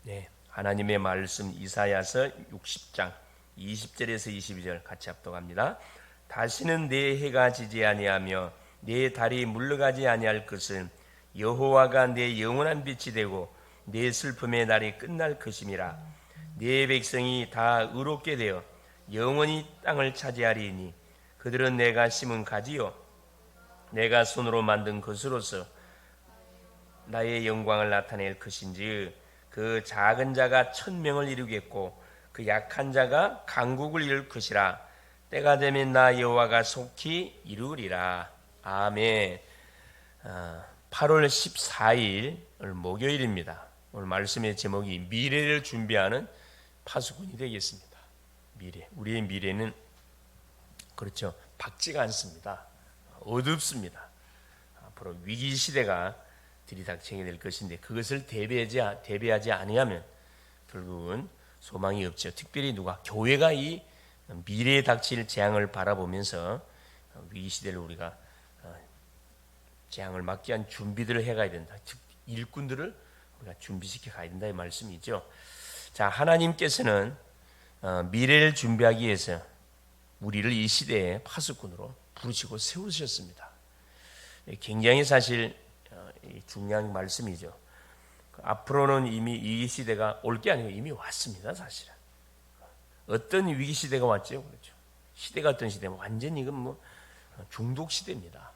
네, 하나님의 말씀 이사야서 60장 20절에서 22절 같이 합독합니다. 다시는 내 해가 지지 아니하며 내 달이 물러가지 아니할 것은 여호와가 내 영원한 빛이 되고 내 슬픔의 날이 끝날 것임이라. 내 백성이 다 의롭게 되어 영원히 땅을 차지하리니 그들은 내가 심은 가지요 내가 손으로 만든 것으로서 나의 영광을 나타낼 것인지 그 작은 자가 천명을 이루겠고 그 약한 자가 강국을 이룰 것이라. 때가 되면 나 여호와가 속히 이루리라. 아멘. 8월 14일 오늘 목요일입니다. 오늘 말씀의 제목이 미래를 준비하는 파수꾼이 되겠습니다. 미래, 우리의 미래는 그렇죠, 밝지가 않습니다. 어둡습니다. 앞으로 위기 시대가 들이닥치게 될 것인데 그것을 대비하지 아니하면 결국은 소망이 없죠. 특별히 누가 교회가 이 미래에 닥칠 재앙을 바라보면서 위기 시대를 우리가 재앙을 막기 위한 준비들을 해가야 된다. 즉 일꾼들을 우리가 준비시켜 가야 된다 이 말씀이죠. 자, 하나님께서는 미래를 준비하기 위해서 우리를 이 시대의 파수꾼으로 부르시고 세우셨습니다. 굉장히 사실 중요한 말씀이죠. 앞으로는 이미 이 시대가 올 게 아니고 이미 왔습니다. 사실은 어떤 위기 시대가 왔죠. 그렇죠. 시대가 어떤 시대면 완전히 이건 뭐 중독 시대입니다.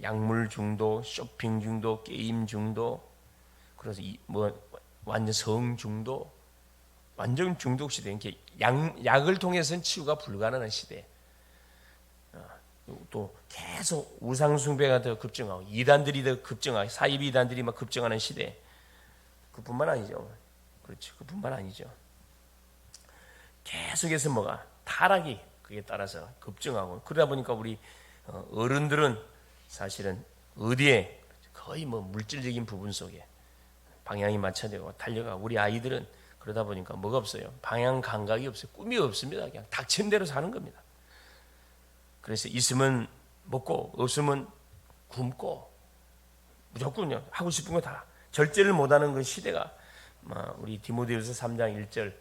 약물 중독, 쇼핑 중독, 게임 중독, 그래서 뭐 완전 성 중독, 완전 중독 시대. 이렇게 약을 통해서는 치유가 불가능한 시대. 또 계속 우상 숭배가 더 급증하고 이단들이 더 급증하고 사이비 이단들이 막 급증하는 시대. 그뿐만 아니죠. 그렇죠. 그뿐만 아니죠. 계속해서 뭐가 타락이 그에 따라서 급증하고 그러다 보니까 우리 어른들은 사실은 어디에 거의 뭐 물질적인 부분 속에 방향이 맞춰지고 달려가고 우리 아이들은 그러다 보니까 뭐가 없어요. 방향 감각이 없어요. 꿈이 없습니다. 그냥 닥친 대로 사는 겁니다. 그래서 있으면 먹고 없으면 굶고 무조건 하고 싶은 거 다 절제를 못하는 그 시대가 우리 디모데후서 3장 1절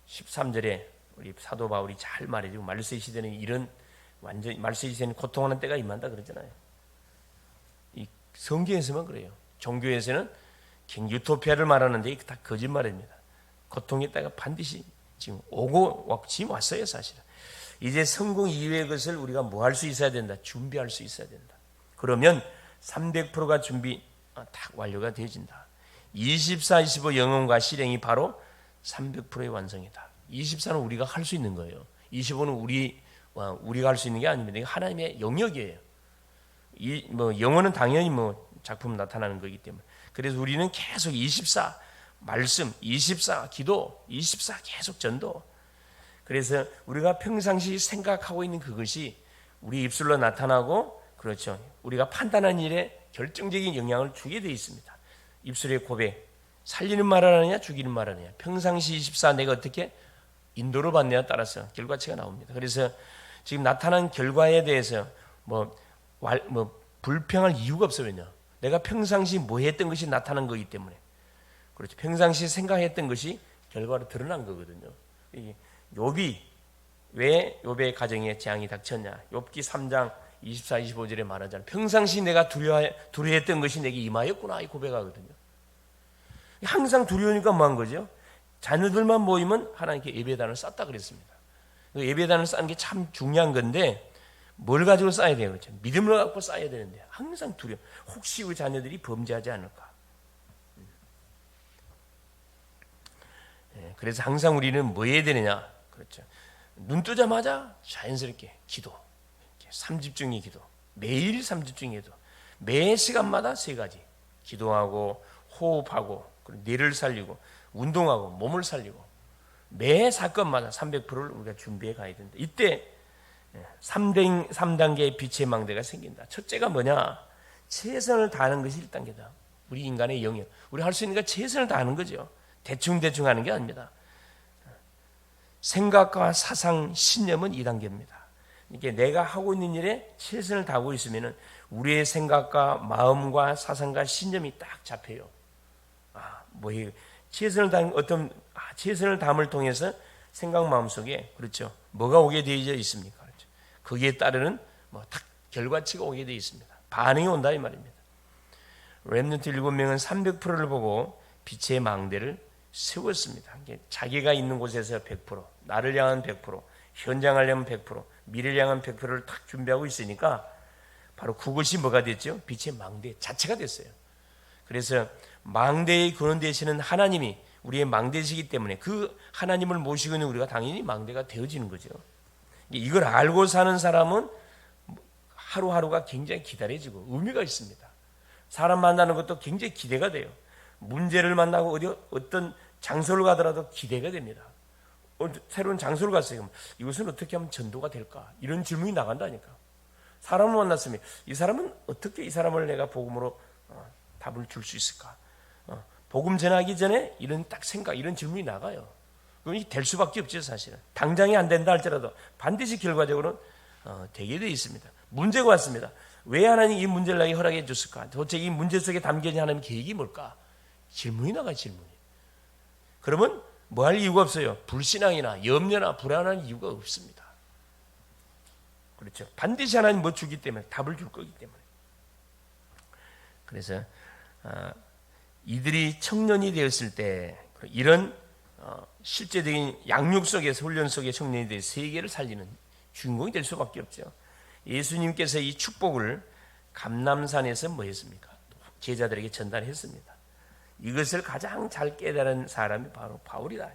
13절에 우리 사도 바울이 잘 말해주고 말세의 시대는 이런 완전 말세의 시대는 고통하는 때가 임한다 그러잖아요. 이 성경에서만 그래요. 종교에서는 유토피아를 말하는데 이게 다 거짓말입니다. 고통의 때가 반드시 지금 오고 지금 왔어요. 사실은 이제 성공 이후의 것을 우리가 뭐 할 수 있어야 된다. 준비할 수 있어야 된다. 그러면 300%가 준비 딱 완료가 되어진다. 24, 25 영혼과 실행이 바로 300%의 완성이다. 24는 우리가 할 수 있는 거예요. 25는 우리가 할 수 있는 게 아닙니다. 이게 하나님의 영역이에요. 영혼은 당연히 작품 나타나는 거기 때문에. 그래서 우리는 계속 24 말씀, 24 기도, 24 계속 전도. 그래서 우리가 평상시 생각하고 있는 그것이 우리 입술로 나타나고 그렇죠. 우리가 판단하는 일에 결정적인 영향을 주게 되어 있습니다. 입술의 고백, 살리는 말을 하느냐 죽이는 말을 하느냐. 평상시 24 내가 어떻게 인도를 받느냐에 따라서 결과치가 나옵니다. 그래서 지금 나타난 결과에 대해서 불평할 이유가 없어요. 왜냐? 내가 평상시 뭐 했던 것이 나타난 거기 때문에. 그렇죠. 평상시 생각했던 것이 결과로 드러난 거거든요. 욥이 왜 욥의 가정에 재앙이 닥쳤냐? 욥기 3장 24, 25절에 말하잖아요. 평상시 내가 두려워했던 것이 내게 임하였구나 이 고백하거든요. 항상 두려우니까 뭐한 거죠? 자녀들만 모이면 하나님께 예배단을 쌓다 그랬습니다. 예배단을 쌓는 게 참 중요한 건데 뭘 가지고 쌓아야 돼요? 그렇죠? 믿음을 갖고 쌓아야 되는데 항상 두려워. 혹시 우리 자녀들이 범죄하지 않을까? 그래서 항상 우리는 뭐 해야 되느냐? 그렇죠. 눈 뜨자마자 자연스럽게 기도, 3집중의 기도, 매일 3집중의 기도, 매 시간마다 3가지 기도하고 호흡하고 뇌를 살리고 운동하고 몸을 살리고 매 사건마다 300%를 우리가 준비해 가야 된다. 이때 3단계의 빛의 망대가 생긴다. 첫째가 뭐냐? 최선을 다하는 것이 1단계다. 우리 인간의 영역. 우리 할 수 있는 건 최선을 다하는 거죠. 대충 하는 게 아닙니다. 생각과 사상, 신념은 2단계입니다. 이게 내가 하고 있는 일에 최선을 다하고 있으면 우리의 생각과 마음과 사상과 신념이 딱 잡혀요. 최선을 다함을 통해서 생각 마음속에 그렇죠. 뭐가 오게 되어 있습니까? 그렇죠. 거기에 따르는 딱 결과치가 오게 되어 있습니다. 반응이 온다 이 말입니다. 렘넌트 7명은 300%를 보고 빛의 망대를 세웠습니다. 자기가 있는 곳에서 100%, 나를 향한 100%, 현장을 향한 100%, 미래를 향한 100%를 딱 준비하고 있으니까 바로 그것이 뭐가 됐죠? 빛의 망대 자체가 됐어요. 그래서 망대의 근원 되시는 하나님이 우리의 망대시기 때문에 그 하나님을 모시고 있는 우리가 당연히 망대가 되어지는 거죠. 이걸 알고 사는 사람은 하루하루가 굉장히 기다려지고 의미가 있습니다. 사람 만나는 것도 굉장히 기대가 돼요. 문제를 만나고 어떤 장소를 가더라도 기대가 됩니다. 새로운 장소를 갔어요. 이것은 어떻게 하면 전도가 될까? 이런 질문이 나간다니까. 사람을 만났으면 이 사람은 어떻게 이 사람을 내가 복음으로 답을 줄 수 있을까? 복음 전하기 전에 이런 딱 생각, 이런 질문이 나가요. 그건 될 수밖에 없죠, 사실은. 당장이 안 된다 할지라도 반드시 결과적으로는 되게 되어 있습니다. 문제가 왔습니다. 왜 하나님 이 문제를 나에게 허락해 줬을까? 도대체 이 문제 속에 담겨진 하나님 계획이 뭘까? 질문이 나가요, 질문이. 그러면 뭐 할 이유가 없어요. 불신앙이나 염려나 불안한 이유가 없습니다. 그렇죠. 반드시 하나님 뭐 주기 때문에, 답을 줄 거기 때문에. 그래서 이들이 청년이 되었을 때 이런 실제적인 양육 속에서 훈련 속에 청년이 되어 세계를 살리는 주인공이 될 수밖에 없죠. 예수님께서 이 축복을 감람산에서 뭐 했습니까? 제자들에게 전달했습니다. 이것을 가장 잘 깨달은 사람이 바로 바울이다.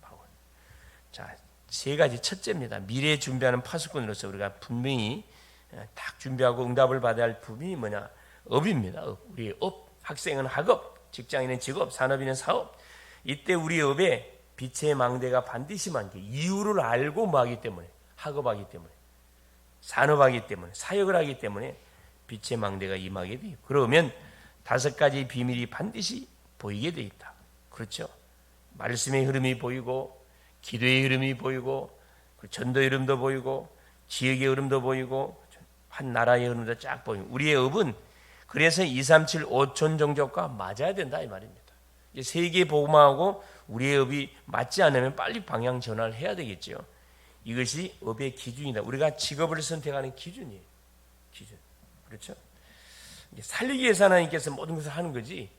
바울. 자, 세 가지. 첫째입니다. 미래에 준비하는 파수꾼으로서 우리가 분명히 딱 준비하고 응답을 받아야 할 부분이 뭐냐? 업입니다. 업. 우리의 업. 학생은 학업, 직장인은 직업, 산업인은 사업. 이때 우리 업에 빛의 망대가 반드시 많게 이유를 알고 뭐 하기 때문에, 학업하기 때문에, 산업하기 때문에, 사역을 하기 때문에 빛의 망대가 임하게 돼요. 그러면 5가지 비밀이 반드시 보이게 돼 있다. 그렇죠? 말씀의 흐름이 보이고, 기도의 흐름이 보이고, 전도의 흐름도 보이고, 지역의 흐름도 보이고, 한 나라의 흐름도 쫙 보이고. 우리의 업은 그래서 237 5천 종족과 맞아야 된다 이 말입니다. 세계 복음하고 우리의 업이 맞지 않으면 빨리 방향 전환을 해야 되겠죠. 이것이 업의 기준이다. 우리가 직업을 선택하는 기준이에요. 기준. 그렇죠? 살리기 위해서 하나님께서 모든 것을 하는 거지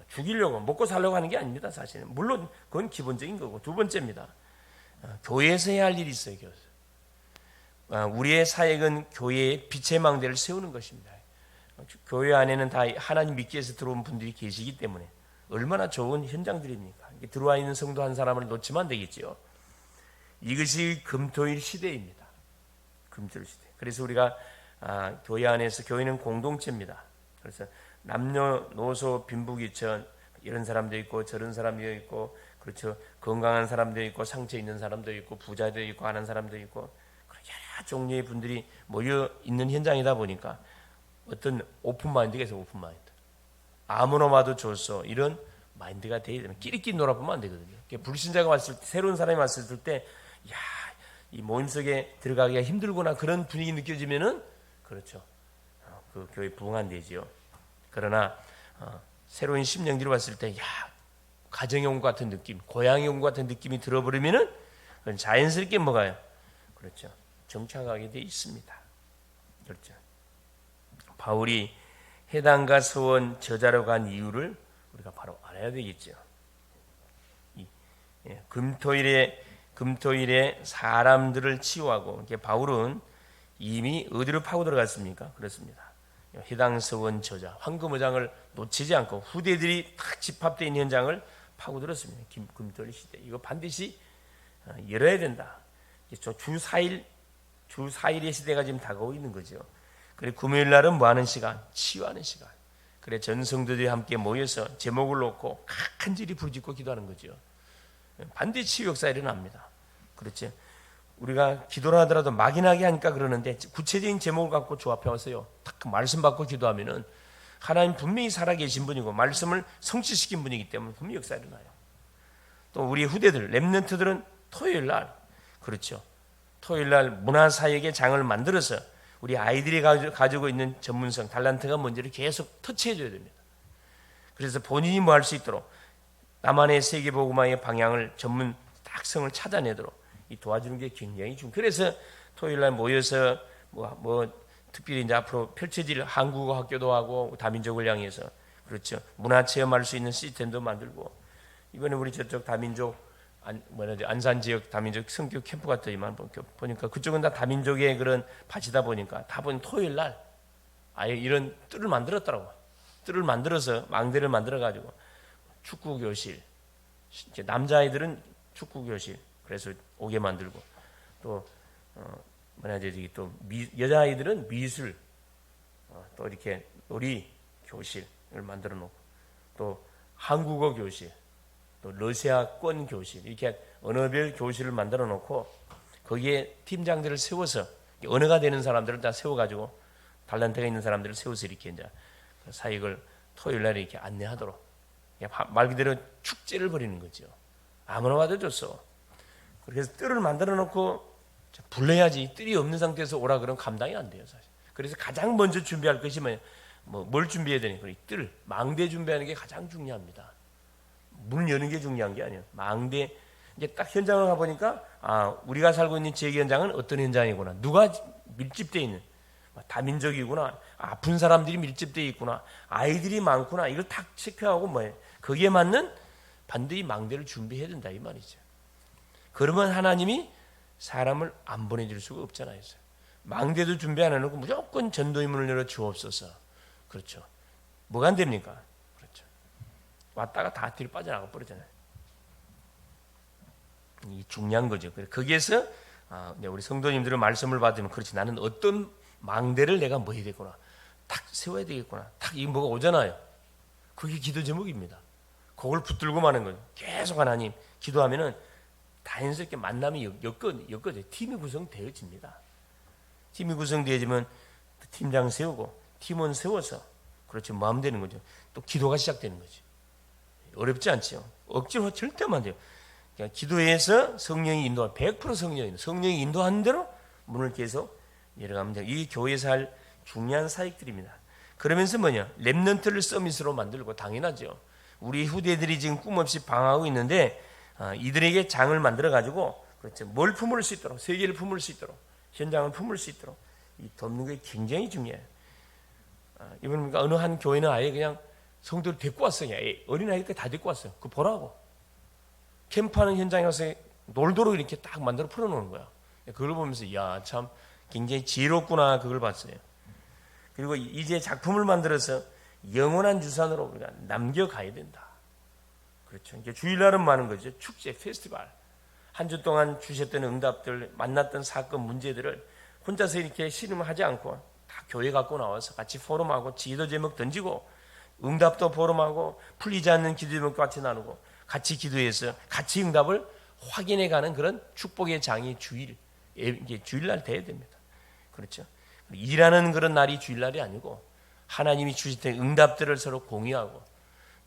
죽이려고 먹고 살려고 하는 게 아닙니다. 사실은. 물론 그건 기본적인 거고. 두 번째입니다. 교회에서 해야 할 일이 있어요. 교회에서. 우리의 사역은 교회의 빛의 망대를 세우는 것입니다. 교회 안에는 다 하나님 믿기 위해서 들어온 분들이 계시기 때문에 얼마나 좋은 현장들입니까? 들어와 있는 성도 한 사람을 놓치면 안 되겠죠. 이것이 금토일 시대입니다. 금토일 시대. 그래서 우리가 교회 안에서 교회는 공동체입니다. 그래서 남녀노소 빈부귀천 이런 사람도 있고 저런 사람도 있고 그렇죠. 건강한 사람도 있고 상처 있는 사람도 있고 부자도 있고 아는 사람도 있고 여러 종류의 분들이 모여 있는 현장이다 보니까 어떤 오픈 마인드가 있어요. 오픈 마인드. 아무나 와도 좋소. 이런 마인드가 되어야 되면 끼리끼리 놀아보면 안 되거든요. 불신자가 왔을 때, 새로운 사람이 왔을 때, 야, 이 모임 속에 들어가기가 힘들구나 그런 분위기 느껴지면은 그렇죠. 그 교회 부흥 안 되지요. 그러나 새로운 심령들이 왔을 때, 야, 가정에 온 것 같은 느낌, 고향에 온 것 같은 느낌이 들어버리면은 그건 자연스럽게 뭐가요? 그렇죠. 정착하게 돼 있습니다. 그렇죠. 바울이 해당과 서원 저자로 간 이유를 우리가 바로 알아야 되겠죠. 금토일에 사람들을 치유하고 바울은 이미 어디로 파고 들어갔습니까? 그렇습니다. 해당 서원 저자 황금어장을 놓치지 않고 후대들이 딱 집합되어 있는 현장을 파고 들었습니다. 금토일 시대 이거 반드시 열어야 된다. 주 4일의 시대가 지금 다가오고 있는 거죠. 그래 금요일 날은 뭐 하는 시간? 치유하는 시간. 그래 전 성도들이 함께 모여서 제목을 놓고 간절히 부르짖고 기도하는 거죠. 반드시 치유 역사 일어납니다. 그렇지? 우리가 기도를 하더라도 막연하게 하니까 그러는데 구체적인 제목을 갖고 주 앞에 와서요. 딱 그 말씀 받고 기도하면은 하나님 분명히 살아계신 분이고 말씀을 성취시킨 분이기 때문에 분명히 역사 일어나요. 또 우리 후대들 렘넌트들은 토요일 날 그렇죠. 토요일 날 문화사역의 장을 만들어서 우리 아이들이 가지고 있는 전문성, 달란트가 뭔지를 계속 터치해줘야 됩니다. 그래서 본인이 뭐 할 수 있도록 나만의 세계복음화의 방향을 전문 딱성을 찾아내도록 이 도와주는 게 굉장히 중요해요. 그래서 토요일날 모여서 특별히 이제 앞으로 펼쳐질 한국어 학교도 하고 다민족을 향해서 그렇죠. 문화 체험할 수 있는 시스템도 만들고 이번에 우리 저쪽 다민족 안산 지역 다민족 성교 캠프 갔더니만 보니까 그쪽은 다 다민족의 그런 밭이다 보니까 다 보니 토요일 날 아예 이런 뜰을 만들었더라고. 뜰을 만들어서 망대를 만들어 가지고 축구 교실, 남자아이들은 축구 교실 그래서 오게 만들고 또 또 여자아이들은 미술 또 이렇게 놀이 교실을 만들어 놓고 또 한국어 교실 또 러시아권 교실 이렇게 언어별 교실을 만들어 놓고 거기에 팀장들을 세워서 언어가 되는 사람들을 다 세워가지고 달란트가 있는 사람들을 세워서 이렇게 이제 사역을 토요일 날에 이렇게 안내하도록 말 그대로 축제를 벌이는 거죠. 아무나 와도 좋소. 그래서 뜰을 만들어 놓고 불러야지 뜰이 없는 상태에서 오라 그러면 감당이 안 돼요 사실. 그래서 가장 먼저 준비할 것이 뭘 준비해야 되니? 뜰, 망대 준비하는 게 가장 중요합니다. 문 여는 게 중요한 게 아니에요. 망대 이제 딱 현장을 가 보니까 우리가 살고 있는 지역 현장은 어떤 현장이구나. 누가 밀집되어 있는 다민족이구나. 아픈 사람들이 밀집되어 있구나. 아이들이 많구나. 이걸 딱 체크하고 거기에 맞는 반드시 망대를 준비해야 된다 이 말이죠. 그러면 하나님이 사람을 안 보내줄 수가 없잖아요. 망대도 준비 안 해놓고 무조건 전도의 문을 열어 주옵소서. 그렇죠. 뭐가 안 됩니까? 그렇죠. 왔다가 다 뒤로 빠져나가 버리잖아요. 이 중요한 거죠. 거기에서 우리 성도님들의 말씀을 받으면 그렇지 나는 어떤 망대를 내가 뭐 해야 되구나. 탁 세워야 되겠구나. 탁 이 뭐가 오잖아요. 그게 기도 제목입니다. 그걸 붙들고 마는 거예요. 계속 하나님 기도하면은 자연스럽게 만남이 엮어져요. 팀이 구성되어집니다. 팀이 구성되어지면 팀장 세우고 팀원 세워서 그렇죠. 마음 되는 거죠. 또 기도가 시작되는 거죠. 어렵지 않죠. 억지로 절대 안 돼요. 그러니까 기도해서 성령이 인도한 100% 성령이 인도하는 대로 문을 계속 열어가면 돼요. 이 교회에서 할 중요한 사역들입니다. 그러면서 렘넌트를 서밋으로 만들고 당연하죠. 우리 후대들이 지금 꿈 없이 방황하고 있는데 이들에게 장을 만들어 가지고 그렇죠. 뭘 품을 수 있도록 세계를 품을 수 있도록 현장을 품을 수 있도록 이 돕는 게 굉장히 중요해요. 이번 어느 한 교회는 아예 그냥 성도를 데리고 왔어요. 어린아이들 다 데리고 왔어요. 그거 보라고. 캠프하는 현장에 가서 놀도록 이렇게 딱 만들어 풀어놓은 거야. 그걸 보면서 참 굉장히 지혜롭구나 그걸 봤어요. 그리고 이제 작품을 만들어서 영원한 주산으로 우리가 남겨가야 된다. 그렇죠. 이제 주일날은 많은 거죠. 축제, 페스티벌. 한 주 동안 주셨던 응답들, 만났던 사건, 문제들을 혼자서 이렇게 씨름하지 않고 다 교회 갖고 나와서 같이 포럼하고 지도 제목 던지고 응답도 포럼하고 풀리지 않는 기도 제목도 같이 나누고 같이 기도해서 같이 응답을 확인해가는 그런 축복의 장이 주일날 돼야 됩니다. 그렇죠. 일하는 그런 날이 주일날이 아니고 하나님이 주셨던 응답들을 서로 공유하고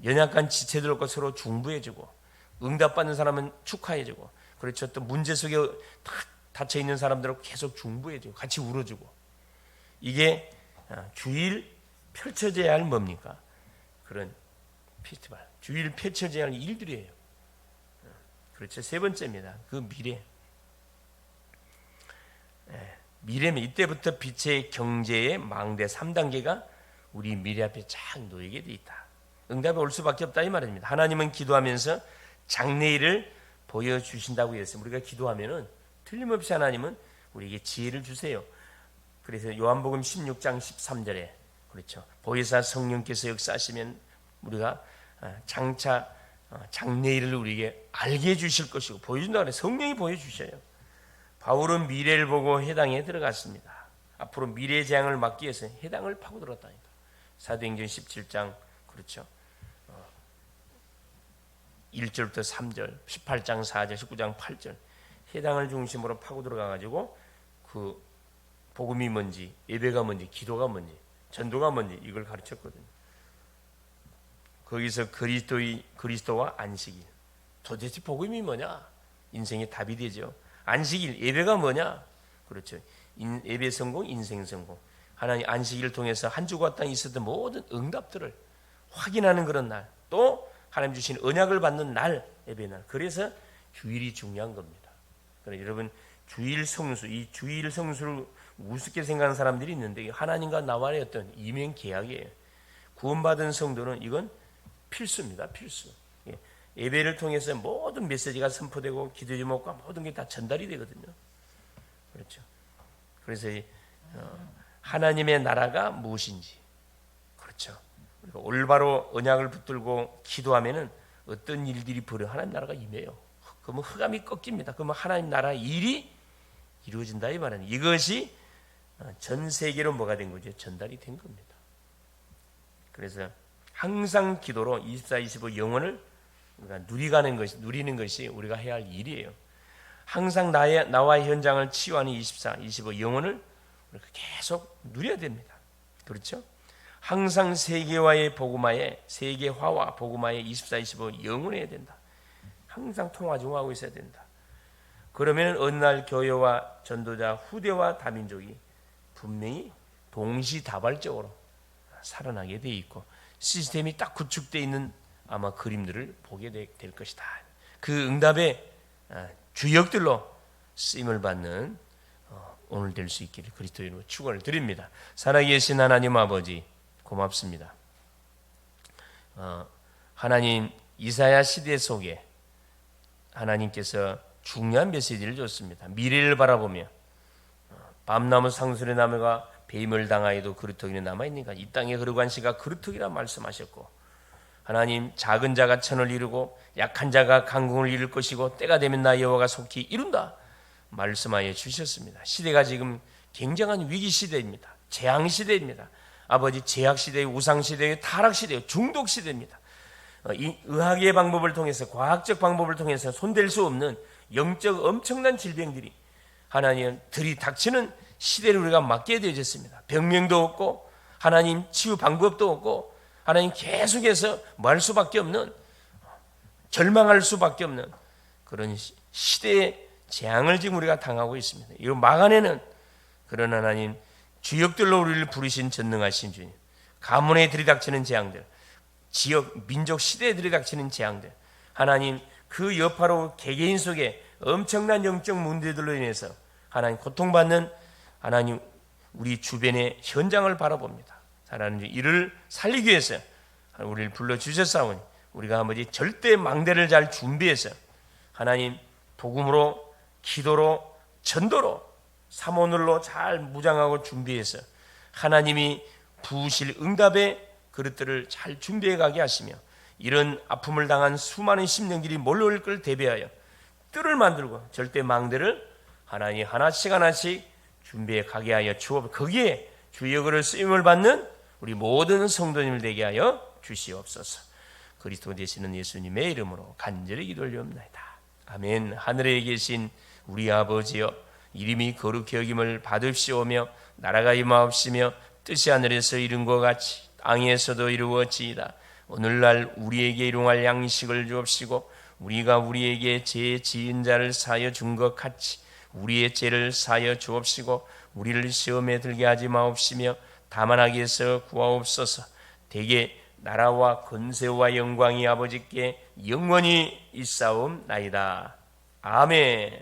연약한 지체들과 서로 중부해주고 응답받는 사람은 축하해주고 그렇죠. 또 문제 속에 닫혀있는 사람들을 계속 중부해주고 같이 울어주고 이게 주일 펼쳐져야 할 뭡니까? 그런 페스티벌 주일 펼쳐져야 할 일들이에요. 그렇죠. 세 번째입니다. 그 미래면 이때부터 빛의 경제의 망대 3단계가 우리 미래 앞에 쫙 놓이게 돼 있다. 응답이 올 수밖에 없다 이 말입니다. 하나님은 기도하면서 장래일을 보여주신다고 했어요. 우리가 기도하면은 틀림없이 하나님은 우리에게 지혜를 주세요. 그래서 요한복음 16장 13절에 그렇죠. 보혜사 성령께서 역사하시면 우리가 장차 장래일을 우리에게 알게 해주실 것이고 보여준다고 해요. 성령이 보여주셔요. 바울은 미래를 보고 해당에 들어갔습니다. 앞으로 미래의 재앙을 막기 위해서 해당을 파고 들어갔다니까. 사도행전 17장 그렇죠. 1절부터 3절, 18장 4절, 19장 8절 해당을 중심으로 파고 들어가가지고 그 복음이 뭔지, 예배가 뭔지, 기도가 뭔지, 전도가 뭔지 이걸 가르쳤거든요. 거기서 그리스도와 안식일. 도대체 복음이 뭐냐? 인생의 답이 되죠. 안식일, 예배가 뭐냐? 그렇죠. 예배 성공, 인생 성공. 하나님 안식일을 통해서 한 주간 땅에 있었던 모든 응답들을 확인하는 그런 날. 또 하나님 주신 언약을 받는 날, 예배 날. 그래서 주일이 중요한 겁니다. 그러나 여러분, 주일 성수, 이 주일 성수를 우습게 생각하는 사람들이 있는데 하나님과 나와의 어떤 이면 계약이에요. 구원받은 성도는 이건 필수입니다. 필수. 예배를 통해서 모든 메시지가 선포되고 기도 제목과 모든 게 다 전달이 되거든요. 그렇죠. 그래서 하나님의 나라가 무엇인지, 그렇죠. 그리고 올바로 언약을 붙들고 기도하면은 어떤 일들이 벌어 하나님 나라가 임해요. 그러면 흑암이 꺾입니다. 그러면 하나님 나라 일이 이루어진다 이 말은 이것이 전 세계로 뭐가 된 거죠? 전달이 된 겁니다. 그래서 항상 기도로 24, 25 영혼을 우리가 누리는 것이 우리가 해야 할 일이에요. 항상 나와의 현장을 치유하는 24, 25 영혼을 우리가 계속 누려야 됩니다. 그렇죠? 항상 세계화와 복음화의 24, 25 영혼해야 된다. 항상 통화 중하고 있어야 된다. 그러면 어느 날 교회와 전도자, 후대와 다민족이 분명히 동시다발적으로 살아나게 돼 있고 시스템이 딱 구축되어 있는 아마 그림들을 보게 될 것이다. 그 응답의 주역들로 쓰임을 받는 오늘 될 수 있기를 그리스도 이름으로 축원을 드립니다. 살아계신 하나님 아버지 고맙습니다. 하나님 이사야 시대 속에 하나님께서 중요한 메시지를 줬습니다. 미래를 바라보며 밤나무 상술의 나무가 배임을 당하여도 그루터기는 남아있는가 이 땅에 거룩한 씨가 그루터기라 말씀하셨고 하나님 작은 자가 천을 이루고 약한 자가 강궁을 이룰 것이고 때가 되면 나 여호와가 속히 이룬다 말씀하여 주셨습니다. 시대가 지금 굉장한 위기 시대입니다. 재앙 시대입니다. 아버지 제약 시대의 우상 시대의 타락 시대의 중독 시대입니다. 이 의학의 방법을 통해서 과학적 방법을 통해서 손댈 수 없는 영적 엄청난 질병들이 하나님 들이닥치는 시대를 우리가 맞게 되어졌습니다. 병명도 없고 하나님 치유 방법도 없고 하나님 계속해서 뭐 할 수밖에 없는 절망할 수밖에 없는 그런 시대의 재앙을 지금 우리가 당하고 있습니다. 이거 막아내는 그런 하나님 주역들로 우리를 부르신 전능하신 주님 가문에 들이닥치는 재앙들 지역 민족 시대에 들이닥치는 재앙들 하나님 그 여파로 개개인 속에 엄청난 영적 문제들로 인해서 하나님 고통받는 하나님 우리 주변의 현장을 바라봅니다. 하나님 이를 살리기 위해서 우리를 불러주셨사오니 우리가 아버지 절대 망대를 잘 준비해서 하나님 복음으로 기도로 전도로 삼원으로 잘 무장하고 준비해서 하나님이 부으실 응답의 그릇들을 잘 준비해 가게 하시며 이런 아픔을 당한 수많은 심령들이 몰려올 걸 대비하여 뜰을 만들고 절대 망대를 하나님 하나씩 준비해 가게 하여 주옵 거기에 주역으로 쓰임을 받는 우리 모든 성도님을 되게 하여 주시옵소서. 그리스도 되시는 예수님의 이름으로 간절히 기도하옵나이다. 아멘. 하늘에 계신 우리 아버지여 이름이 거룩히 여김을 받으시오며 나라가 임하옵시며 뜻이 하늘에서 이룬 것 같이 땅에서도 이루어지이다. 오늘날 우리에게 일용할 양식을 주옵시고 우리가 우리에게 죄 지은 자를 사하여 준 것 같이 우리의 죄를 사하여 주옵시고 우리를 시험에 들게 하지 마옵시며 다만 악에서 구하옵소서. 대개 나라와 권세와 영광이 아버지께 영원히 있사옵나이다. 아멘.